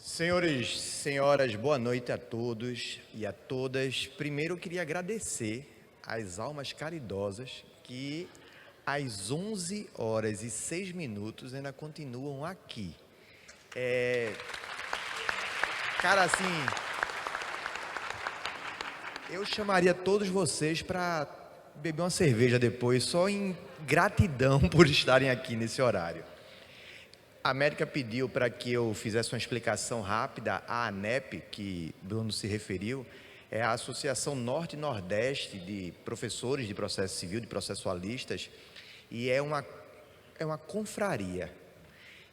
Senhores, senhoras, boa noite a todos e a todas. Primeiro eu queria agradecer às almas caridosas que às 11 horas e 6 minutos ainda continuam aqui. Cara, assim, eu chamaria todos vocês para beber uma cerveja depois, só em gratidão por estarem aqui nesse horário. A América pediu para que eu fizesse uma explicação rápida. A ANEP, que Bruno se referiu, é a Associação Norte e Nordeste de Professores de Processo Civil, de processualistas, e é uma confraria.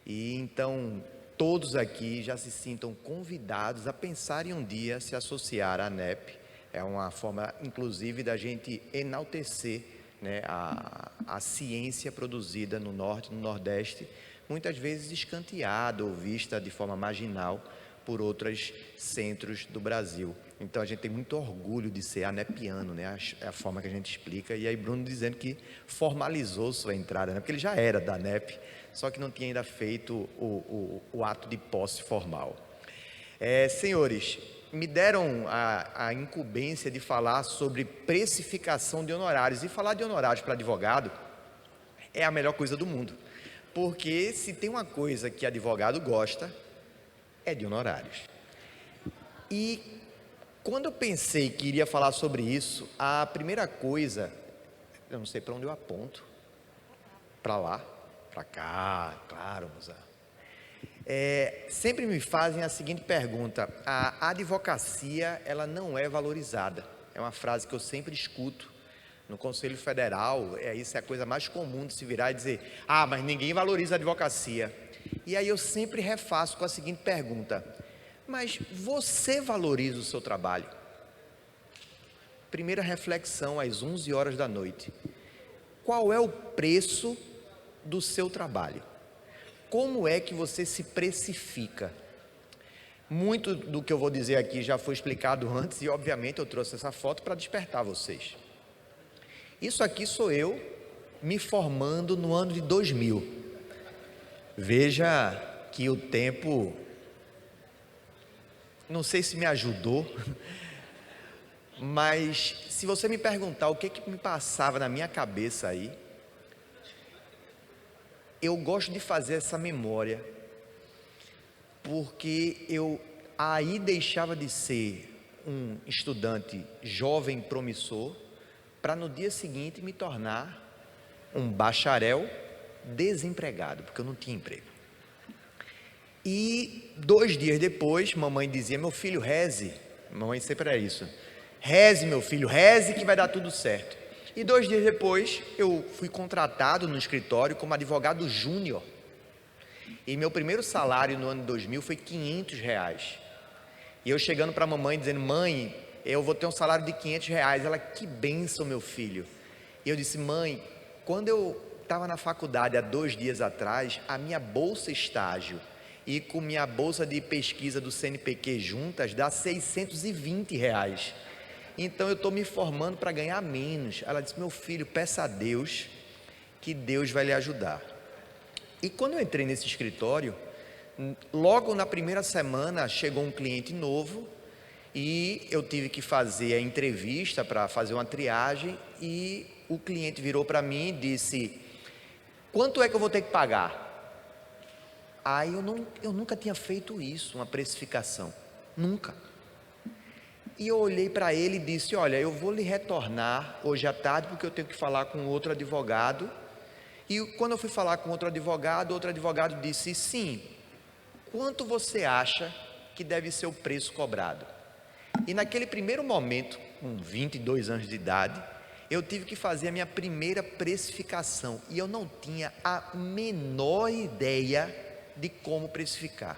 E então todos aqui já se sintam convidados a pensar em um dia se associar à ANEP. É uma forma, inclusive, da gente enaltecer, né, a ciência produzida no Norte e no Nordeste, muitas vezes escanteada ou vista de forma marginal por outros centros do Brasil. Então a gente tem muito orgulho de ser anepiano, né? É a forma que a gente explica. E aí Bruno dizendo que formalizou sua entrada, né? Porque ele já era da ANEP, só que não tinha ainda feito o ato de posse formal. Senhores, me deram a incumbência de falar sobre precificação de honorários. E falar de honorários para advogado é a melhor coisa do mundo. Porque se tem uma coisa que advogado gosta, é de honorários. E quando eu pensei que iria falar sobre isso, a primeira coisa, eu não sei para onde eu aponto, para lá, para cá, claro, Moza. Sempre me fazem a seguinte pergunta: a advocacia, ela não é valorizada. É uma frase que eu sempre escuto no Conselho Federal. Isso é a coisa mais comum de se virar e dizer: mas ninguém valoriza a advocacia. E aí eu sempre refaço com a seguinte pergunta: mas você valoriza o seu trabalho? Primeira reflexão às 11 horas da noite: qual é o preço do seu trabalho? Como é que você se precifica? Muito do que eu vou dizer aqui já foi explicado antes e obviamente eu trouxe essa foto para despertar vocês. Isso aqui sou eu me formando no ano de 2000. Veja que o tempo, não sei se me ajudou, mas se você me perguntar o que me passava na minha cabeça aí, eu gosto de fazer essa memória, porque eu aí deixava de ser um estudante jovem promissor, para no dia seguinte me tornar um bacharel desempregado, porque eu não tinha emprego. E 2 dias depois, mamãe dizia: meu filho, reze. Mamãe sempre era isso: reze, meu filho, reze que vai dar tudo certo. E 2 dias depois, eu fui contratado no escritório como advogado júnior. E meu primeiro salário no ano de 2000 foi R$500. E eu chegando para a mamãe dizendo: mãe, eu vou ter um salário de R$500. Ela: que bênção, meu filho. E eu disse: mãe, quando eu estava na faculdade há 2 dias atrás, a minha bolsa estágio e com minha bolsa de pesquisa do CNPq juntas dá R$620. Então eu estou me formando para ganhar menos. Ela disse: meu filho, peça a Deus que Deus vai lhe ajudar. E quando eu entrei nesse escritório, logo na primeira semana chegou um cliente novo e eu tive que fazer a entrevista para fazer uma triagem, e o cliente virou para mim e disse: quanto é que eu vou ter que pagar? Aí eu nunca tinha feito isso, uma precificação, nunca. E eu olhei para ele e disse: olha, eu vou lhe retornar hoje à tarde porque eu tenho que falar com outro advogado. E quando eu fui falar com outro advogado disse: sim, quanto você acha que deve ser o preço cobrado? E naquele primeiro momento, com 22 anos de idade, eu tive que fazer a minha primeira precificação e eu não tinha a menor ideia de como precificar.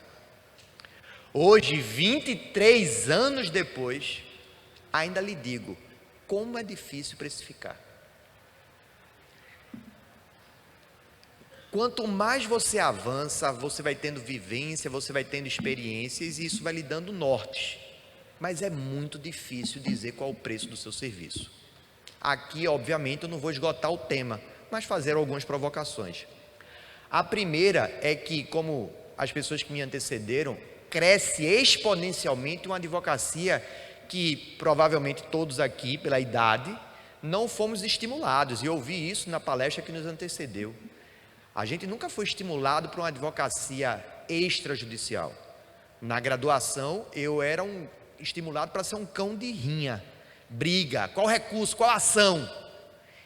Hoje, 23 anos depois, ainda lhe digo como é difícil precificar. Quanto mais você avança, você vai tendo vivência, você vai tendo experiências e isso vai lhe dando nortes. Mas é muito difícil dizer qual o preço do seu serviço. Aqui, obviamente, eu não vou esgotar o tema, mas fazer algumas provocações. A primeira é que, como as pessoas que me antecederam cresce exponencialmente uma advocacia que provavelmente todos aqui, pela idade, não fomos estimulados. E eu ouvi isso na palestra que nos antecedeu. A gente nunca foi estimulado para uma advocacia extrajudicial. Na graduação, eu era estimulado para ser um cão de rinha, briga, qual recurso, qual ação.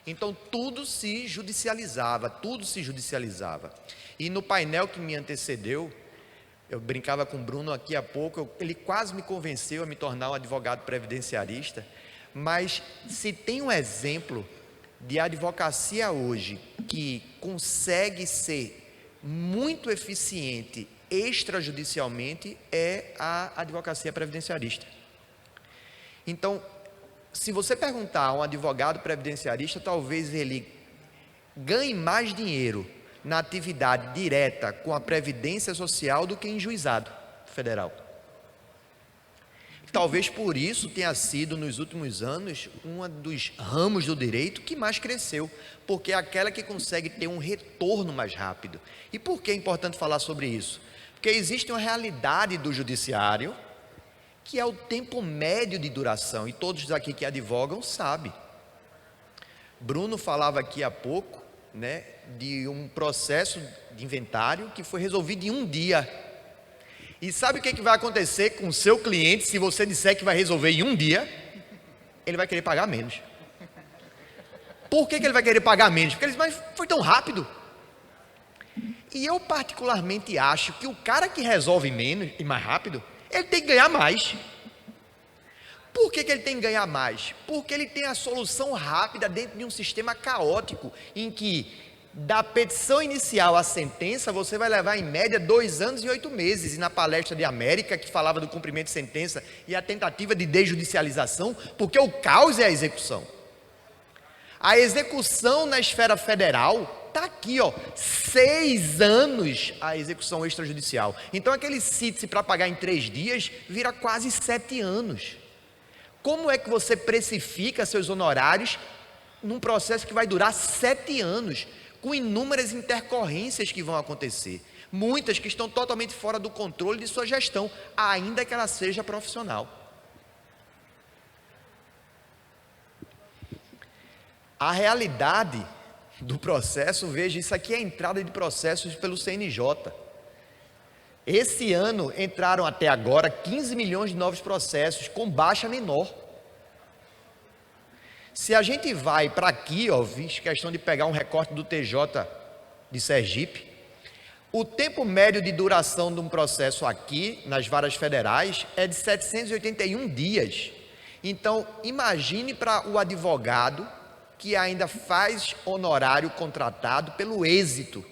Então tudo se judicializava. E no painel que me antecedeu, eu brincava com o Bruno aqui há pouco, ele quase me convenceu a me tornar um advogado previdenciarista, mas se tem um exemplo de advocacia hoje que consegue ser muito eficiente extrajudicialmente, é a advocacia previdenciarista. Então, se você perguntar a um advogado previdenciarista, talvez ele ganhe mais dinheiro na atividade direta com a previdência social do que em juizado federal. Talvez por isso tenha sido, nos últimos anos, um dos ramos do direito que mais cresceu, porque é aquela que consegue ter um retorno mais rápido. E por que é importante falar sobre isso? Porque existe uma realidade do judiciário, que é o tempo médio de duração, e todos aqui que advogam sabem. Bruno falava aqui há pouco, de um processo de inventário que foi resolvido em um dia. E sabe o que vai acontecer com o seu cliente se você disser que vai resolver em um dia? Ele vai querer pagar menos. Por que ele vai querer pagar menos? Porque ele diz, mas foi tão rápido. E eu particularmente acho que o cara que resolve menos e mais rápido, ele tem que ganhar mais. Por que ele tem que ganhar mais? Porque ele tem a solução rápida dentro de um sistema caótico, em que da petição inicial à sentença, você vai levar em média 2 anos e 8 meses. E na palestra de América, que falava do cumprimento de sentença e a tentativa de desjudicialização, porque o caos é a execução. A execução na esfera federal está aqui, 6 anos a execução extrajudicial. Então aquele CITES para pagar em 3 dias vira quase 7 anos. Como é que você precifica seus honorários num processo que vai durar 7 anos, com inúmeras intercorrências que vão acontecer, muitas que estão totalmente fora do controle de sua gestão, ainda que ela seja profissional. A realidade do processo, veja, isso aqui é a entrada de processos pelo CNJ. Esse ano entraram até agora 15 milhões de novos processos, com baixa menor. Se a gente vai para aqui, fiz questão de pegar um recorte do TJ de Sergipe, o tempo médio de duração de um processo aqui, nas varas federais, é de 781 dias. Então, imagine para o advogado que ainda faz honorário contratado pelo êxito.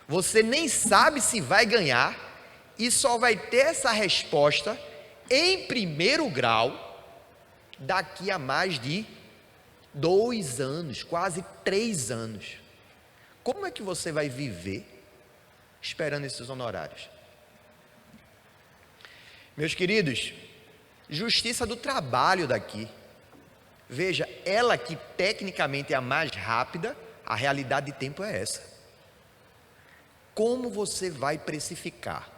Você nem sabe se vai ganhar e só vai ter essa resposta em primeiro grau daqui a mais de 2 anos, quase 3 anos. Como é que você vai viver esperando esses honorários? Meus queridos, justiça do trabalho daqui. Veja, ela que tecnicamente é a mais rápida, a realidade de tempo é essa. Como você vai precificar?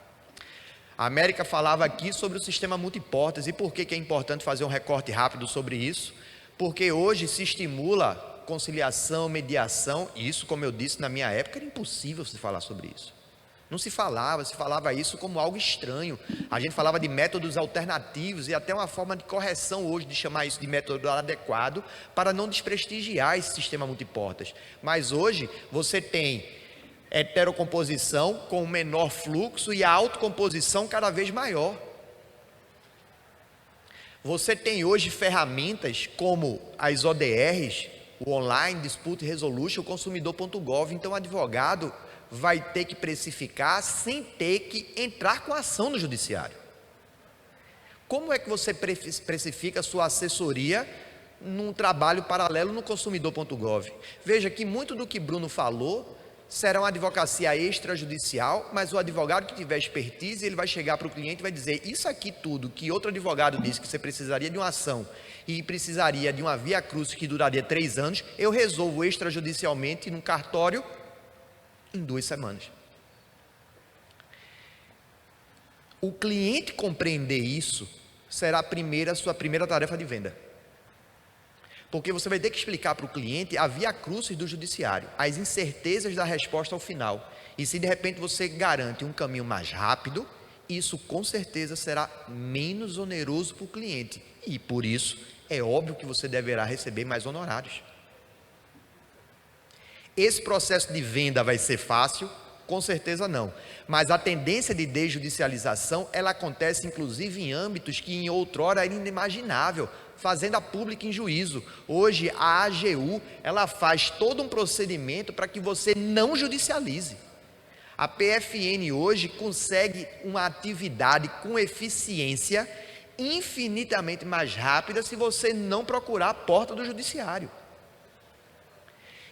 A América falava aqui sobre o sistema multiportas. E por que é importante fazer um recorte rápido sobre isso? Porque hoje se estimula conciliação, mediação. E isso, como eu disse, na minha época era impossível se falar sobre isso. Não se falava isso como algo estranho. A gente falava de métodos alternativos e até uma forma de correção hoje de chamar isso de método adequado para não desprestigiar esse sistema multiportas. Mas hoje você tem heterocomposição com menor fluxo e a autocomposição cada vez maior. Você tem hoje ferramentas como as ODRs, o Online Dispute Resolution, o consumidor.gov. Então o advogado vai ter que precificar sem ter que entrar com ação no judiciário. Como é que você precifica a sua assessoria num trabalho paralelo no consumidor.gov? Veja que muito do que Bruno falou será uma advocacia extrajudicial, mas o advogado que tiver expertise, ele vai chegar para o cliente e vai dizer, isso aqui tudo que outro advogado disse que você precisaria de uma ação e precisaria de uma via crucis que duraria 3 anos, eu resolvo extrajudicialmente num cartório em 2 semanas. O cliente compreender isso será a sua primeira tarefa de venda. Porque você vai ter que explicar para o cliente a via crucis do judiciário, as incertezas da resposta ao final. E se de repente você garante um caminho mais rápido, isso com certeza será menos oneroso para o cliente. E por isso, é óbvio que você deverá receber mais honorários. Esse processo de venda vai ser fácil? Com certeza não. Mas a tendência de desjudicialização, ela acontece inclusive em âmbitos que em outrora era inimaginável. Fazenda pública em juízo. Hoje a AGU, ela faz todo um procedimento para que você não judicialize. A PFN hoje consegue uma atividade com eficiência infinitamente mais rápida se você não procurar a porta do judiciário.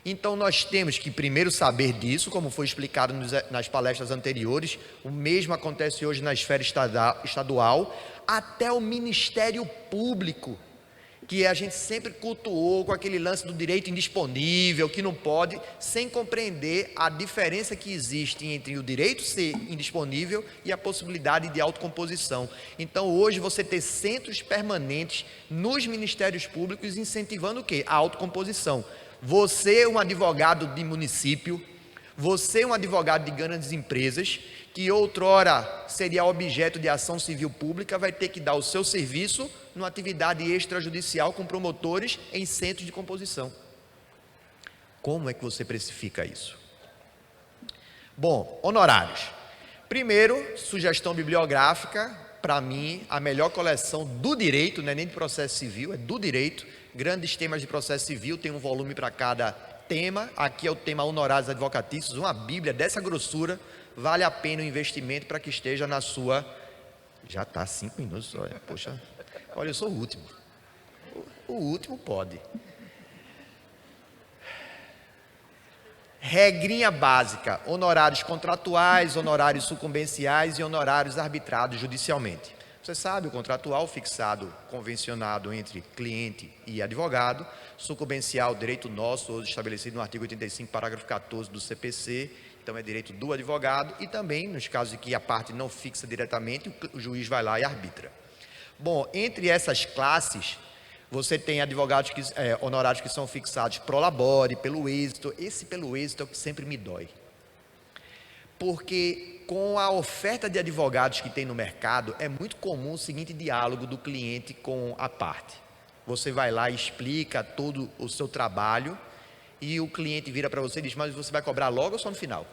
Então nós temos que primeiro saber disso, como foi explicado nas palestras anteriores. O mesmo acontece hoje na esfera estadual, até o Ministério Público, que a gente sempre cultuou com aquele lance do direito indisponível, que não pode, sem compreender a diferença que existe entre o direito ser indisponível e a possibilidade de autocomposição. Então hoje você ter centros permanentes nos ministérios públicos incentivando o quê? A autocomposição. Você, um advogado de município, você, um advogado de grandes empresas, que outrora seria objeto de ação civil pública, vai ter que dar o seu serviço numa atividade extrajudicial com promotores em centros de composição. Como é que você precifica isso? Bom, honorários. Primeiro, sugestão bibliográfica, para mim, a melhor coleção do direito, não é nem de processo civil, é do direito. Grandes temas de processo civil, tem um volume para cada tema. Aqui é o tema honorários advocatícios, uma bíblia dessa grossura. Vale a pena o investimento para que esteja na sua... Já está 5 minutos, olha, poxa, olha, eu sou o último. O último pode. Regrinha básica: honorários contratuais, honorários sucumbenciais e honorários arbitrados judicialmente. Você sabe, o contratual fixado, convencionado entre cliente e advogado, sucumbencial, direito nosso, hoje estabelecido no artigo 85, parágrafo 14 do CPC, então é direito do advogado, e também, nos casos em que a parte não fixa diretamente, o juiz vai lá e arbitra. Bom, entre essas classes, você tem advogados honorários que são fixados pro labore, pelo êxito. Esse pelo êxito é o que sempre me dói. Porque com a oferta de advogados que tem no mercado, é muito comum o seguinte diálogo do cliente com a parte. Você vai lá e explica todo o seu trabalho, e o cliente vira para você e diz: mas você vai cobrar logo ou só no final?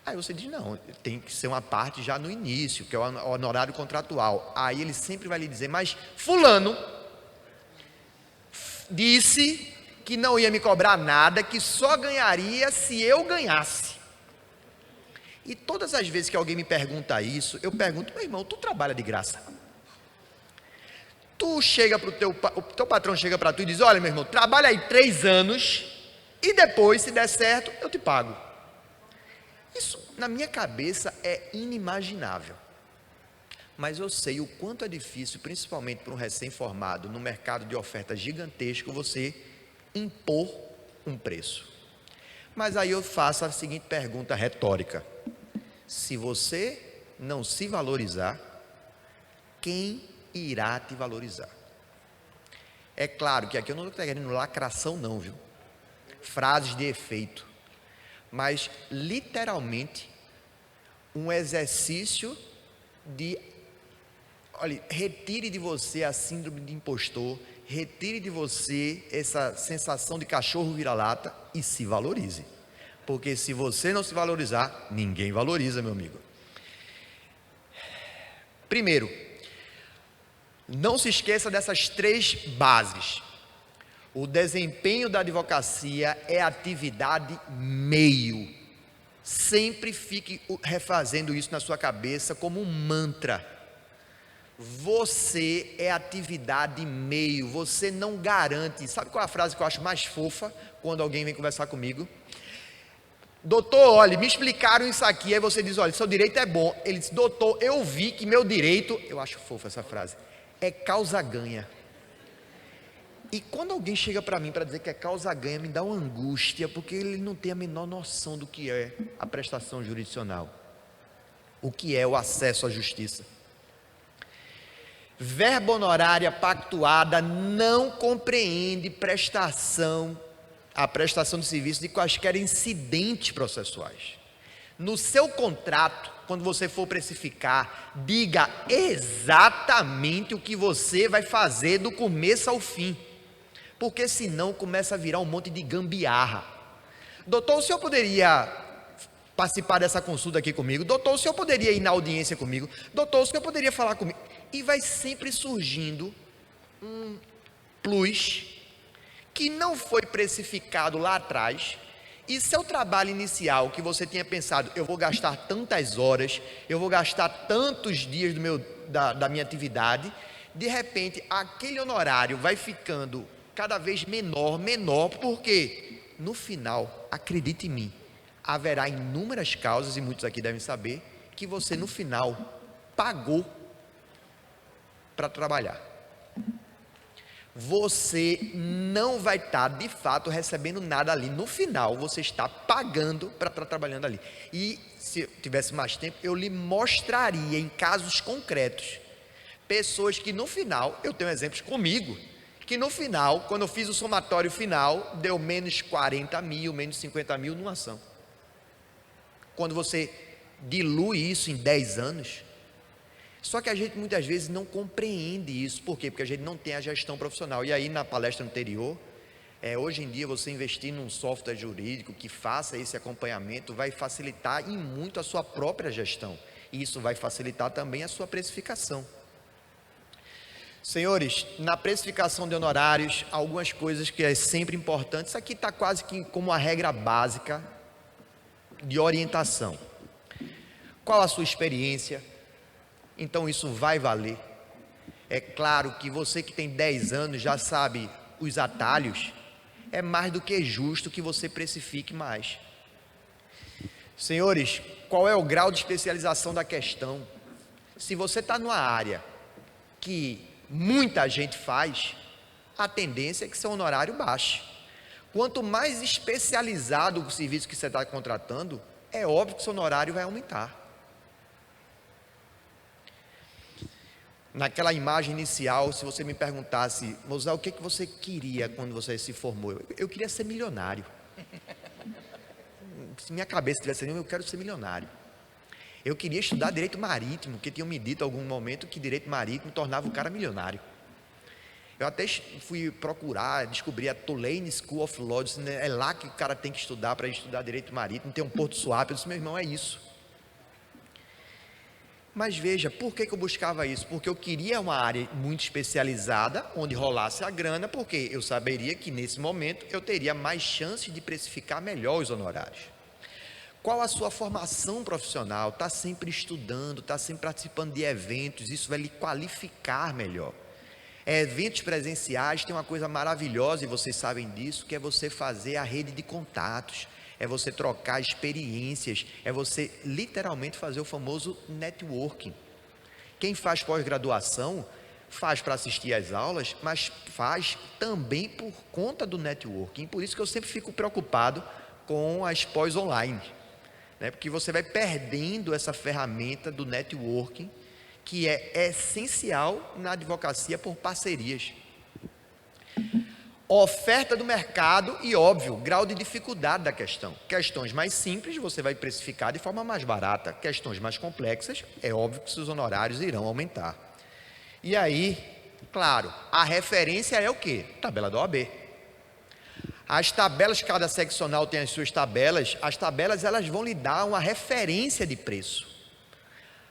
Aí você diz: não, tem que ser uma parte já no início, que é o honorário contratual. Aí ele sempre vai lhe dizer: mas fulano disse que não ia me cobrar nada, que só ganharia se eu ganhasse. E todas as vezes que alguém me pergunta isso, eu pergunto: meu irmão, tu trabalha de graça? Tu chega o teu patrão chega para tu e diz: olha, meu irmão, trabalha aí 3 anos e depois, se der certo, eu te pago. Isso, na minha cabeça, é inimaginável. Mas eu sei o quanto é difícil, principalmente para um recém-formado, no mercado de oferta gigantesco, você impor um preço. Mas aí eu faço a seguinte pergunta retórica: se você não se valorizar, quem irá te valorizar? É claro que aqui eu não estou querendo lacração não, viu? Frases de efeito. Mas literalmente um exercício de... Olha, retire de você a síndrome de impostor, retire de você essa sensação de cachorro vira-lata e se valorize. Porque se você não se valorizar, ninguém valoriza, meu amigo. Primeiro, não se esqueça dessas 3 bases. O desempenho da advocacia é atividade meio. Sempre fique refazendo isso na sua cabeça como um mantra. Você é atividade meio, você não garante. Sabe qual é a frase que eu acho mais fofa quando alguém vem conversar comigo? Doutor, olha, me explicaram isso aqui. Aí você diz: olha, seu direito é bom. Ele diz: doutor, eu vi que meu direito... Eu acho fofa essa frase. É causa-ganha. E quando alguém chega para mim para dizer que é causa-ganha, me dá uma angústia, porque ele não tem a menor noção do que é a prestação jurisdicional. O que é o acesso à justiça? Verba honorária pactuada não compreende a prestação de serviço de quaisquer incidentes processuais. No seu contrato, quando você for precificar, diga exatamente o que você vai fazer do começo ao fim, porque senão começa a virar um monte de gambiarra. Doutor, o senhor poderia participar dessa consulta aqui comigo? Doutor, o senhor poderia ir na audiência comigo? Doutor, o senhor poderia falar comigo? E vai sempre surgindo um plus que não foi precificado lá atrás, e seu trabalho inicial, que você tinha pensado, eu vou gastar tantas horas, eu vou gastar tantos dias da minha atividade, de repente aquele honorário vai ficando cada vez menor, porque no final, acredite em mim, haverá inúmeras causas, e muitos aqui devem saber, que você no final pagou para trabalhar. Você não vai estar de fato recebendo nada ali. No final, você está pagando para estar trabalhando ali. E se eu tivesse mais tempo, eu lhe mostraria em casos concretos pessoas que no final, eu tenho exemplos comigo, que no final, quando eu fiz o somatório final, deu menos 40 mil, menos 50 mil numa ação. Quando você dilui isso em 10 anos, só que a gente muitas vezes não compreende isso. Por quê? Porque a gente não tem a gestão profissional. E aí na palestra anterior, hoje em dia você investir num software jurídico que faça esse acompanhamento vai facilitar em muito a sua própria gestão. E isso vai facilitar também a sua precificação. Senhores, na precificação de honorários, algumas coisas que é sempre importante. Isso aqui está quase que como uma regra básica de orientação. Qual a sua experiência? Então isso vai valer. É claro que você que tem 10 anos já sabe os atalhos, é mais do que justo que você precifique mais. Senhores, qual é o grau de especialização da questão? Se você está numa área que muita gente faz, a tendência é que seu honorário baixe. Quanto mais especializado o serviço que você está contratando, é óbvio que seu honorário vai aumentar. Naquela imagem inicial, se você me perguntasse, Mozart, o que você queria quando você se formou? Eu queria ser milionário. Se minha cabeça tivesse assim, eu quero ser milionário. Eu queria estudar direito marítimo, porque tinham me dito em algum momento que direito marítimo tornava o cara milionário. Eu até fui procurar, descobri a Tulane School of Law, disse, é lá que o cara tem que estudar para estudar direito marítimo, tem um Porto Suape. Eu disse, meu irmão, é isso. Mas veja, por que eu buscava isso? Porque eu queria uma área muito especializada, onde rolasse a grana, porque eu saberia que nesse momento eu teria mais chance de precificar melhor os honorários. Qual a sua formação profissional? Está sempre estudando, está sempre participando de eventos, isso vai lhe qualificar melhor. Eventos presenciais tem uma coisa maravilhosa, e vocês sabem disso, que é você fazer a rede de contatos, é você trocar experiências, é você literalmente fazer o famoso networking. Quem faz pós-graduação faz para assistir às aulas, mas faz também por conta do networking. Por isso que eu sempre fico preocupado com as pós-online, né? Porque você vai perdendo essa ferramenta do networking, que é essencial na advocacia por parcerias. Oferta do mercado e, óbvio, grau de dificuldade da questão. Questões mais simples você vai precificar de forma mais barata. Questões mais complexas, é óbvio que seus honorários irão aumentar. E aí, claro, a referência é o quê? Tabela da OAB. As tabelas, cada seccional tem as suas tabelas. As tabelas elas vão lhe dar uma referência de preço.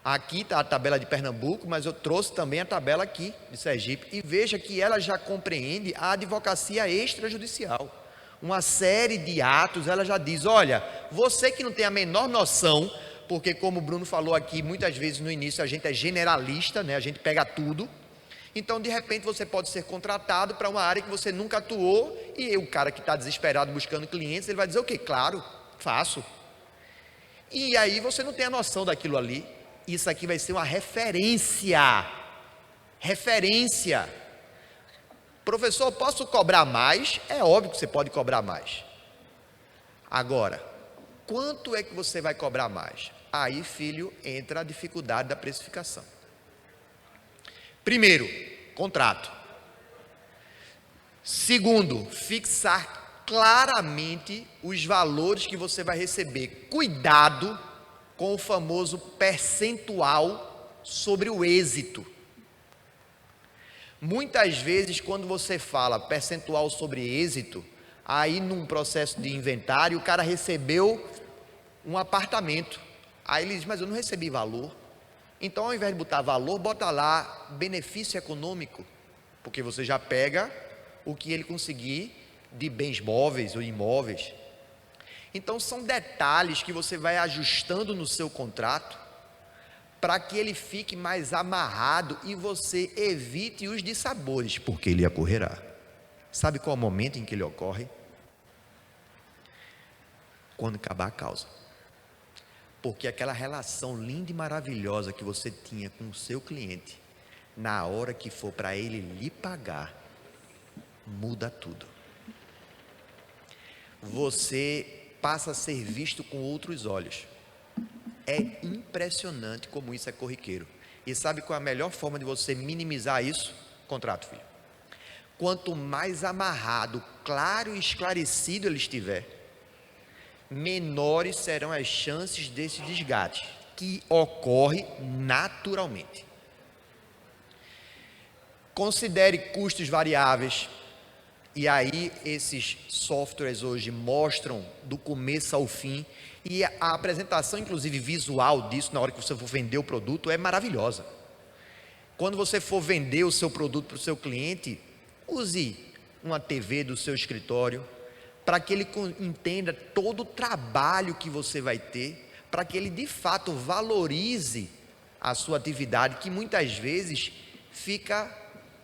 Aqui está a tabela de Pernambuco, mas eu trouxe também a tabela aqui de Sergipe. E veja que ela já compreende a advocacia extrajudicial. Uma série de atos, ela já diz, olha, você que não tem a menor noção, porque como o Bruno falou aqui, muitas vezes no início a gente é generalista, né? A gente pega tudo. Então, de repente, você pode ser contratado para uma área que você nunca atuou, e o cara que está desesperado buscando clientes, ele vai dizer o quê? Claro, faço. E aí você não tem a noção daquilo ali. Isso aqui vai ser uma referência. Referência. Professor, posso cobrar mais? É óbvio que você pode cobrar mais. Agora, Quanto é que você vai cobrar mais? Aí, filho, entra a dificuldade da precificação. Primeiro, contrato. Segundo, fixar claramente os valores que você vai receber. Cuidado com o famoso percentual sobre o êxito. Muitas vezes, quando você fala percentual sobre êxito, aí num processo de inventário, o cara recebeu um apartamento. Aí ele diz, mas eu não recebi valor. Então, ao invés de botar valor, bota lá benefício econômico, porque você já pega o que ele conseguir de bens móveis ou imóveis. Então, são detalhes que você vai ajustando no seu contrato, para que ele fique mais amarrado e você evite os dissabores, porque ele ocorrerá. Sabe qual é o momento em que ele ocorre? Quando acabar a causa. Porque aquela relação linda e maravilhosa que você tinha com o seu cliente, na hora que for para ele lhe pagar, muda tudo. Você passa a ser visto com outros olhos. É impressionante como isso é corriqueiro. E sabe qual é a melhor forma de você minimizar isso? Contrato, filho. Quanto mais amarrado, claro e esclarecido ele estiver, menores serão as chances desse desgaste, que ocorre naturalmente. Considere custos variáveis. E aí esses softwares hoje mostram do começo ao fim, e a apresentação inclusive visual disso na hora que você for vender o produto é maravilhosa. Quando você for vender o seu produto para o seu cliente, use uma TV do seu escritório, para que ele entenda todo o trabalho que você vai ter, para que ele de fato valorize a sua atividade, que muitas vezes fica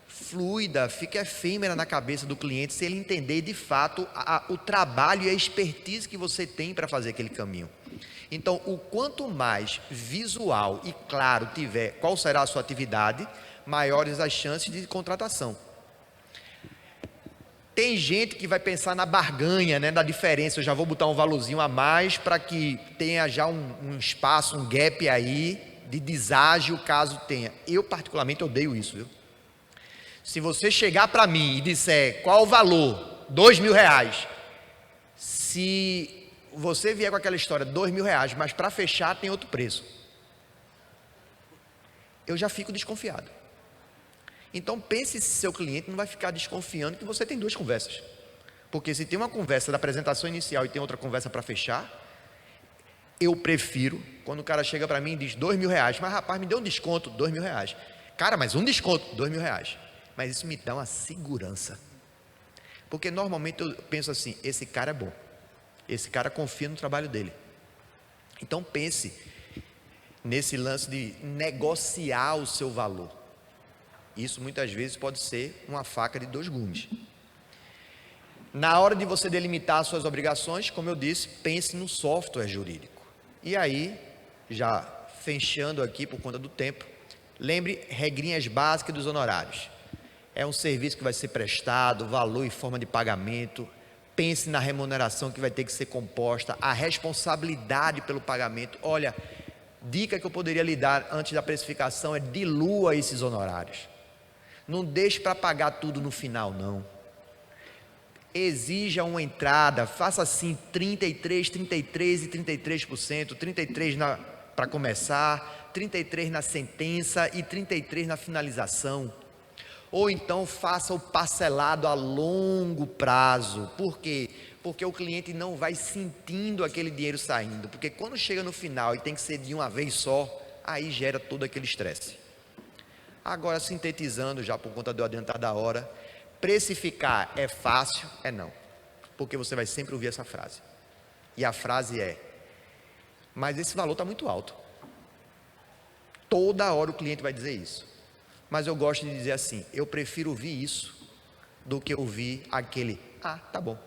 fluida, fica efêmera na cabeça do cliente, se ele entender de fato o trabalho e a expertise que você tem para fazer aquele caminho. Então, o quanto mais visual e claro tiver qual será a sua atividade, maiores as chances de contratação. Tem gente que vai pensar na barganha, né, da diferença, eu já vou botar um valorzinho a mais para que tenha já um espaço, um gap aí de deságio caso tenha. Eu particularmente odeio isso, viu? Se você chegar para mim e disser qual o valor, R$2.000, se você vier com aquela história, R$2.000, mas para fechar tem outro preço, eu já fico desconfiado. Então pense se seu cliente não vai ficar desconfiando que você tem duas conversas. Porque se tem uma conversa da apresentação inicial e tem outra conversa para fechar, eu prefiro, quando o cara chega para mim e diz R$2.000, mas rapaz, me deu um desconto, R$2.000. Cara, mas um desconto, R$2.000. Mas isso me dá uma segurança. Porque normalmente eu penso assim, esse cara é bom. Esse cara confia no trabalho dele. Então pense nesse lance de negociar o seu valor. Isso muitas vezes pode ser uma faca de dois gumes. Na hora de você delimitar as suas obrigações, como eu disse, pense no software jurídico. E aí, já fechando aqui por conta do tempo, lembre regrinhas básicas dos honorários. É um serviço que vai ser prestado, valor e forma de pagamento. Pense na remuneração que vai ter que ser composta, a responsabilidade pelo pagamento. Olha, dica que eu poderia lhe dar antes da precificação é dilua esses honorários. Não deixe para pagar tudo no final, não. Exija uma entrada, faça assim 33, 33 e 33%, 33 para começar, 33 na sentença e 33 na finalização. Ou então faça o parcelado a longo prazo. Por quê? Porque o cliente não vai sentindo aquele dinheiro saindo. Porque quando chega no final e tem que ser de uma vez só, aí gera todo aquele estresse. Agora, sintetizando já por conta do adiantar da hora, precificar é fácil? É não. Porque você vai sempre ouvir essa frase. E a frase é, mas esse valor está muito alto. Toda hora o cliente vai dizer isso. Mas eu gosto de dizer assim, eu prefiro ouvir isso do que ouvir aquele, tá bom.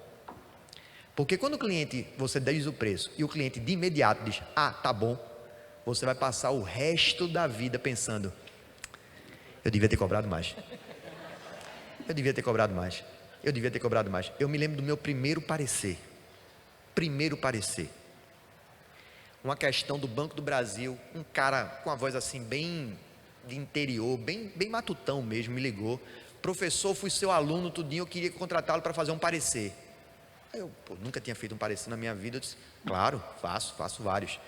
Porque quando o cliente, você diz o preço e o cliente de imediato diz, tá bom, você vai passar o resto da vida pensando, eu devia ter cobrado mais. Eu devia ter cobrado mais. Eu devia ter cobrado mais. Eu me lembro do meu primeiro parecer. uma questão do Banco do Brasil, um cara com a voz assim bem de interior, bem matutão mesmo, me ligou. Professor, fui seu aluno, tudinho, eu queria contratá-lo para fazer um parecer. Aí eu, nunca tinha feito um parecer na minha vida, eu disse, claro, faço vários.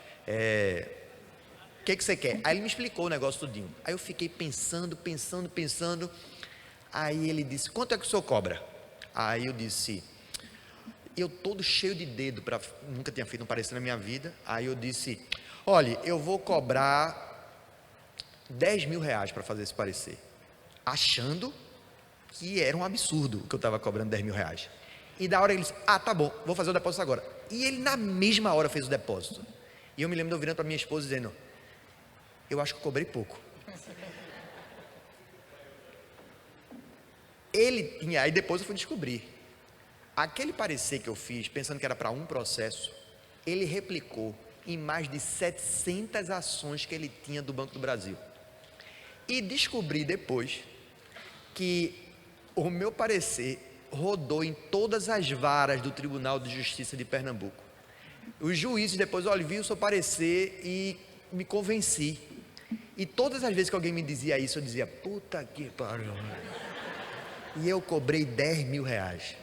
O que você quer? Aí ele me explicou o negócio tudinho. Aí eu fiquei pensando. Aí ele disse, quanto é que o senhor cobra? Aí eu disse, eu todo cheio de dedo, nunca tinha feito um parecer na minha vida. Aí eu disse, olha, eu vou cobrar 10 mil reais para fazer esse parecer, achando que era um absurdo que eu estava cobrando 10 mil reais. E da hora ele disse, tá bom, vou fazer o depósito agora. E ele na mesma hora fez o depósito. E eu me lembro de eu virando para minha esposa dizendo, eu acho que eu cobrei pouco. Aí depois eu fui descobrir, aquele parecer que eu fiz, pensando que era para um processo, ele replicou em mais de 700 ações que ele tinha do Banco do Brasil. E descobri depois que o meu parecer rodou em todas as varas do Tribunal de Justiça de Pernambuco. Os juízes depois, olha, vi o seu parecer e me convenci. E todas as vezes que alguém me dizia isso, eu dizia, puta que pariu. E eu cobrei 10 mil reais.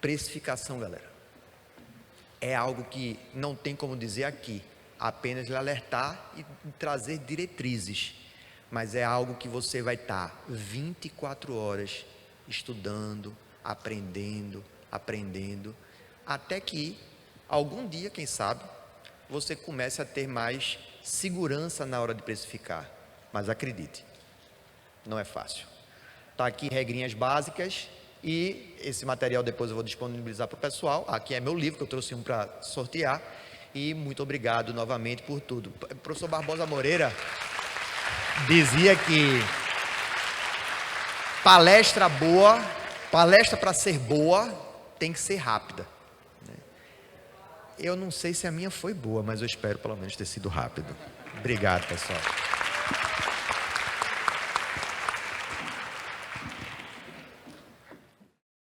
Precificação, galera, é algo que não tem como dizer aqui, apenas lhe alertar e trazer diretrizes, mas é algo que você vai estar 24 horas estudando, aprendendo, até que algum dia, quem sabe, você comece a ter mais segurança na hora de precificar. Mas acredite, não é fácil. Está aqui regrinhas básicas e esse material depois eu vou disponibilizar para o pessoal. Aqui é meu livro, que eu trouxe um para sortear. E muito obrigado novamente por tudo. O professor Barbosa Moreira dizia que palestra para ser boa, tem que ser rápida. Eu não sei se a minha foi boa, mas eu espero pelo menos ter sido rápido. Obrigado, pessoal.